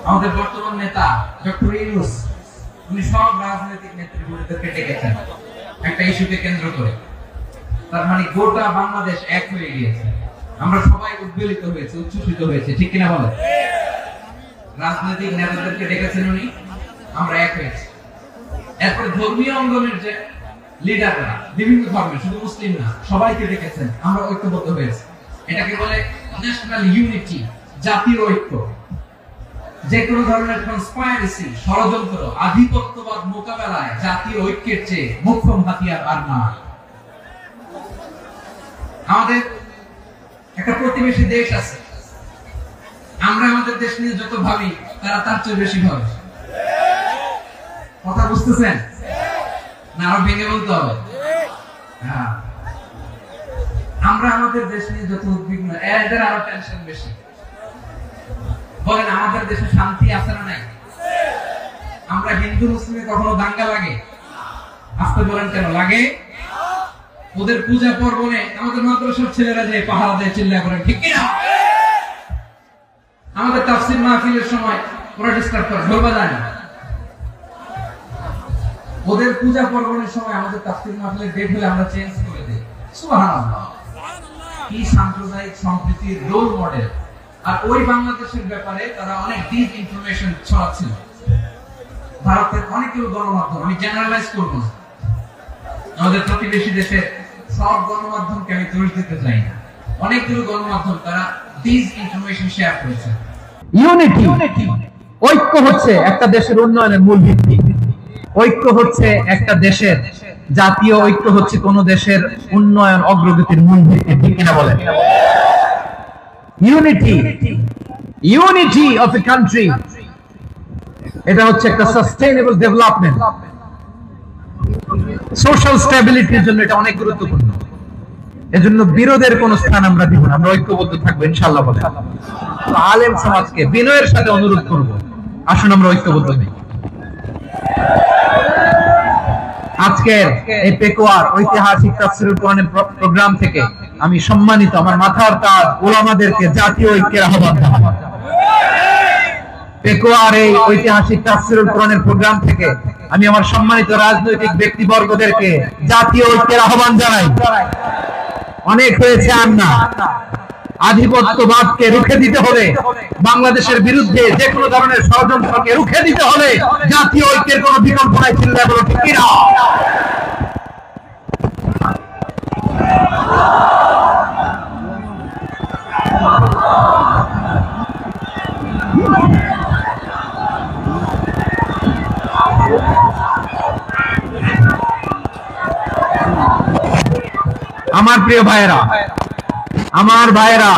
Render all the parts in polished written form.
আমাদের বর্তমান নেতা ডক্টর ইউনূস উনি সব রাজনৈতিক নেতৃবৃন্দকে ডেকেছেন একটা ইস্যুকে কেন্দ্র করে। তার মানে গোটা বাংলাদেশ এক হয়ে গিয়েছে। আমরা সবাই উদ্বেলিত হয়েছে, উচ্ছ্বসিত হয়েছে, ঠিক কিনা বলে? রাজনৈতিক নেতাদেরকে ডেকেছেন উনি, আমরা এক হয়েছি। এরপরে ধর্মীয় অঙ্গনের যে লিডাররা, বিভিন্ন ধর্মের, শুধু মুসলিম না, সবাইকে ডেকেছেন, আমরা ঐক্যবদ্ধ হয়েছি। এটাকে বলে ন্যাশনাল ইউনিটি, জাতীয় ঐক্য। যে কোনো ধরনের কনস্পাইরেসি, ষড়যন্ত্র, আধিপত্যবাদ মোকাবেলায় জাতীয় ঐক্যের চেয়ে মোক্ষম হাতিয়ার আর না। আমাদের একটা প্রতিবেশী দেশ আছে, আমরা আমাদের দেশ নিয়ে যত ভাবি তারা তার চেয়ে বেশি ভাবে। কথা বুঝতেছেন না? আরো ভেঙে বলতে হবে। হ্যাঁ, আমরা আমাদের দেশ নিয়ে যত উদ্বিগ্ন, এদের আরো টেনশন বেশি। বলেন, আমাদের দেশে শান্তি আছে না নাই? আমরা হিন্দু মুসলিমে কখনো দাঙ্গা লাগে? আসতে বলেন কেন লাগে? ওদের পূজা পর্বণে আমাদের মাদ্রাসার ছেলেরা যে পাহারা দেয়, চিল্লা করে, ঠিক কিনা? আমাদের তাফসীর মাহফিলের সময় ওরা ডিস্টার্ব করে, ঢোল বাজায় না। ওদের পূজা পর্বণের সময় আমাদের তাফসীর মাহফিলের ডেট হলে আমরা চেঞ্জ করে দেই। সুবহানাল্লাহ, কি সাম্প্রদায়িক সম্প্রীতির রোল মডেল। আর ওই বাংলাদেশের ব্যাপারে তারা অনেক ডিস ইনফরমেশন ছড়াচ্ছিল। ভারতের অনেকগুলো গণমাধ্যম, আমি জেনারেলাইজ করবো না, আমাদের প্রতিবেশী দেশের সব গণমাধ্যমকে আমি দোষ দিতে চাই না, অনেকগুলো গণমাধ্যম তারা ডিস ইনফরমেশন শেয়ার করেছে। ইউনিটি, ঐক্য হচ্ছে একটা দেশের উন্নয়নের মূল ভিত্তি। ঐক্য হচ্ছে একটা দেশের, জাতীয় ঐক্য হচ্ছে কোন দেশের উন্নয়ন অগ্রগতির মূল ভিত্তি, ঠিক কিনা বলেন? ইউনিটি অফ এ কান্ট্রি, এটা হচ্ছে একটা সাস্টেইনেবল ডেভেলপমেন্ট, সোশ্যাল স্ট্যাবিলিটির জন্য এটা অনেক গুরুত্বপূর্ণ। এজন্য বিরোধের কোন স্থান আমরা দিব না, আমরা ঐক্যবদ্ধ থাকবো ইনশাআল্লাহ বলে। আলেম সমাজকে বিনয়ের সাথে অনুরোধ করব, আসুন আমরা ঐক্যবদ্ধ হই। আজকের এই পেকুয়ার ঐতিহাসিক তাফসীরুল কোরআনের প্রোগ্রাম থেকে আমি সম্মানিত আমার মাথার তাজ উলামাদেরকে জাতীয় ঐক্যের আহ্বান জানাই। পেকুয়ার এই ঐতিহাসিক তাফসীরুল কোরআনের প্রোগ্রাম থেকে আমি আমার সম্মানিত রাজনৈতিক ব্যক্তিবর্গদেরকে জাতীয় ঐক্যের আহ্বান জানাই। অনেক হয়েছে আর না, আধিপত্যবাদকে রুখে দিতে হবে, বাংলাদেশের বিরুদ্ধে যে কোনো ধরনের ষড়যন্ত্রকে রুখে দিতে হবে। জাতীয় ঐক্যের কোনো বিকল্প নাই, চিল্লায় বলো ঠিক কিনা? আমার প্রিয় ভাইয়েরা, আমার ভাইয়েরা,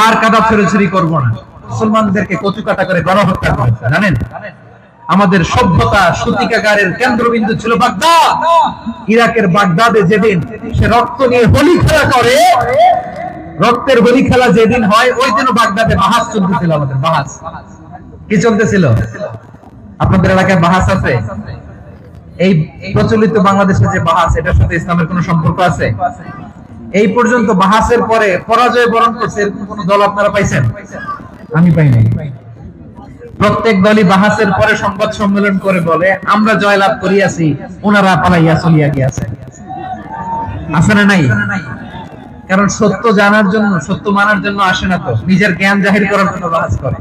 আর কাদা ছড়াছড়ি করব না। মুসলমানদেরকে কচু কাটা করে গণহত্যা করেছে, জানেন? আমাদের সভ্যতা সূতিকাগারের কেন্দ্রবিন্দু ছিল বাগদাদ। ইরাকের বাগদাদে যেদিন সে রক্ত নিয়ে হোলি খেলা করে, রক্তের হোলি খেলা যেদিন হয়, ওই দিনও বাগদাদে বাহাস চলতেছিল। আমাদের বাহাস কি চলতেছিল? আপনাদের এলাকায় বাহাস আছে? এই প্রচলিত বাংলাদেশের যে বাহাস, এটার সাথে ইসলামের কোন সম্পর্ক আছে? এই পর্যন্ত বাহাসের পরে পরাজয় বরণ করছে এরকম কোন দল আপনারা পাইছেন? আমি পাই নাই। প্রত্যেক দলই বাহাসের পরে সংবাদ সম্মেলন করে বলে আমরা জয়লাভ করিয়াছি, ওনারা পালাইয়া চলিয়া গিয়াছে। আছে না নাই? কারণ সত্য জানার জন্য, সত্য মানার জন্য আসে না, তো নিজের জ্ঞান জাহির করার জন্য বাহাস করে।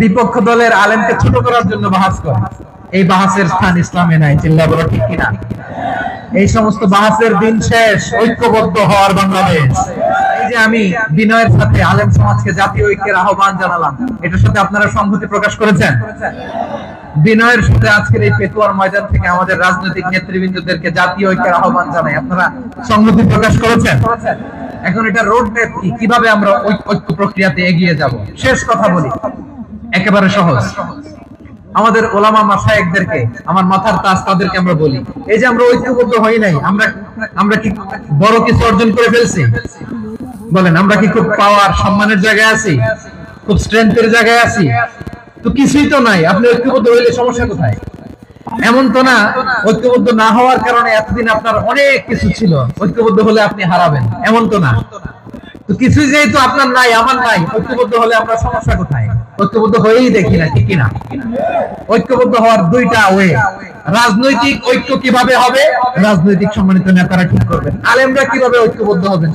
বিপক্ষ দলের আলেমকে ছোট করার জন্য বাহাস করে। এই বাহাসের স্থান ইসলামে নাই, চিল্লা বলো ঠিক কিনা? এই সমস্ত বাহাসের দিন শেষ, ঐক্যবদ্ধ হওয়ার বাংলাদেশ। এই যে আমি বিনয়ের সাথে আলেম সমাজকে জাতীয় ঐক্যের আহ্বান জানালাম, এটার সাথে আপনারা সংহতি প্রকাশ করেছেন? বিনয়ের সাথে আজকের এই পেকুয়ার ময়দান থেকে আমাদের রাজনৈতিক নেতৃবৃন্দদেরকে জাতীয় ঐক্যের আহ্বান জানাই, আপনারা সংহতি প্রকাশ করেছেন? এখন এটা রোড ম্যাপ কি, কিভাবে আমরা ঐক্য প্রক্রিয়াতে এগিয়ে যাব? শেষ কথা বলি, একেবারে সহজ। আমাদের ওলামা মাশায়েখদেরকে, আমার মাথার তাজ তাদেরকে আমরা বলি, এই যে আমরা ঐক্যবদ্ধ হই নাই, আমরা কি বড় কিছু অর্জন করে ফেলছি? বলেন, আমরা কি খুব পাওয়ার সম্মানের জায়গায় আছি? খুব স্ট্রেংথের জায়গায় আছি? তো কিছুই তো নাই। আপনি ঐক্যবদ্ধ হইলে সমস্যা কোথায়? এমন তো না ঐক্যবদ্ধ না হওয়ার কারণে এতদিন আপনার অনেক কিছু ছিল, ঐক্যবদ্ধ হলে আপনি হারাবেন, এমন তো না। তো কিছু যেহেতু আপনার নাই আমার নাই, ঐক্যবদ্ধ হলে আমরা সমস্যা কোথায়? ঐক্যবদ্ধ হয়েই দেখি না, ঠিক কিনা? ঐক্যবদ্ধ হওয়ার দুইটা ওয়ে। রাজনৈতিক ঐক্য কিভাবে হবে? রাজনৈতিক সম্মানিত নেতারা ঠিক করবেন। আলেমরা কিভাবে ঐক্যবদ্ধ হবেন